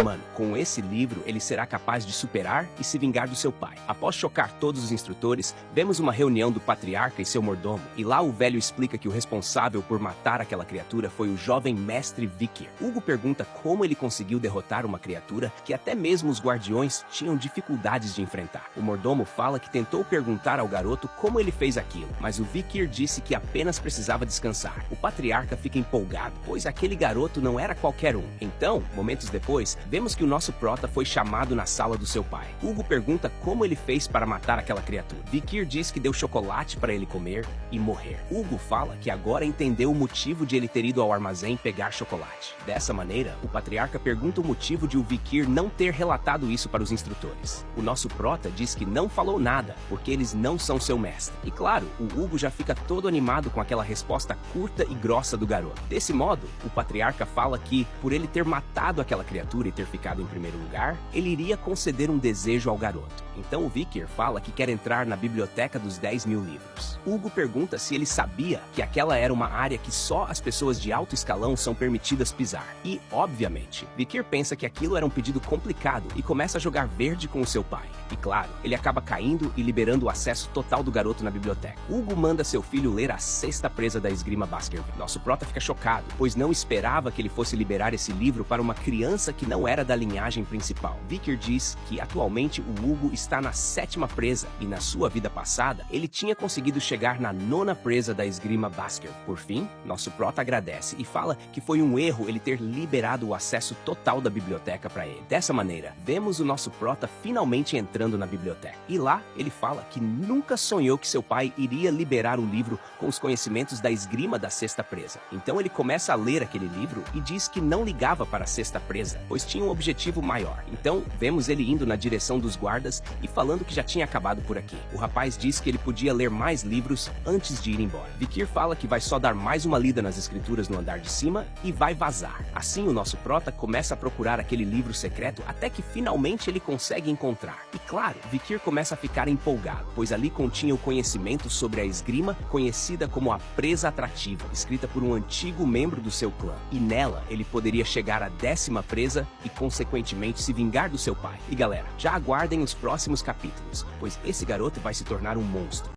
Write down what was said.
Mano, com esse livro, ele será capaz de superar e se vingar do seu pai. Após chocar todos os instrutores, vemos uma reunião do patriarca e seu mordomo, e lá o velho explica que o responsável por matar aquela criatura foi o jovem mestre Vikir. Hugo pergunta como ele conseguiu derrotar uma criatura que até mesmo os guardiões tinham dificuldades de enfrentar. O mordomo fala que tentou perguntar ao garoto como ele fez aquilo, mas o Vikir disse que apenas precisava descansar. O patriarca fica empolgado, pois aquele garoto não era qualquer um. Então, momentos depois, vemos que o nosso prota foi chamado na sala do seu pai. Hugo pergunta como ele fez para matar aquela criatura. Vikir diz que deu chocolate para ele comer e morrer. Hugo fala que agora entendeu o motivo de ele ter ido ao armazém pegar chocolate. Dessa maneira, o patriarca pergunta o motivo de o Vikir não ter relatado isso para os instrutores. O nosso prota diz que não falou nada, porque eles não são seu mestre. E claro, o Hugo já fica todo animado com aquela resposta curta e grossa do garoto. Desse modo, o patriarca fala que, por ele ter matado aquela criatura e ter ficado em primeiro lugar, ele iria conceder um desejo ao garoto. Então o Vikir fala que quer entrar na biblioteca dos 10.000 livros. Hugo pergunta se ele sabia que aquela era uma área que só as pessoas de alto escalão são permitidas pisar. E, obviamente, Vikir pensa que aquilo era um pedido complicado e começa a jogar verde com o seu pai. E claro, ele acaba caindo e liberando o acesso total do garoto na biblioteca. Hugo manda seu filho ler a sexta presa da esgrima Baskerville. Nosso prota fica chocado, pois não esperava que ele fosse liberar esse livro para uma criança que não era da linhagem principal. Vikir diz que atualmente o Hugo está na 7ª presa e na sua vida passada ele tinha conseguido chegar na 9ª presa da esgrima Baskerville. Por fim, nosso prota agradece e fala que foi um erro ele ter liberado o acesso total da biblioteca para ele. Dessa maneira, vemos o nosso prota finalmente entrando na biblioteca. E lá ele fala que nunca sonhou que seu pai iria liberar o livro com os conhecimentos da esgrima da sexta presa. Então ele começa a ler aquele livro e diz que não ligava para a sexta presa, pois tinha um objetivo maior. Então vemos ele indo na direção dos guardas e falando que já tinha acabado por aqui. O rapaz diz que ele podia ler mais livros antes de ir embora. Vikir fala que vai só dar mais uma lida nas escrituras no andar de cima e vai vazar. Assim o nosso prota começa a procurar aquele livro secreto até que finalmente ele consegue encontrar. E claro, Vikir começa a ficar empolgado, pois ali continha o conhecimento sobre a esgrima conhecida como a presa atrativa, escrita por um antigo membro do seu clã. E nela ele poderia chegar à 10ª presa e consequentemente se vingar do seu pai. E galera, já aguardem os próximos capítulos, pois esse garoto vai se tornar um monstro.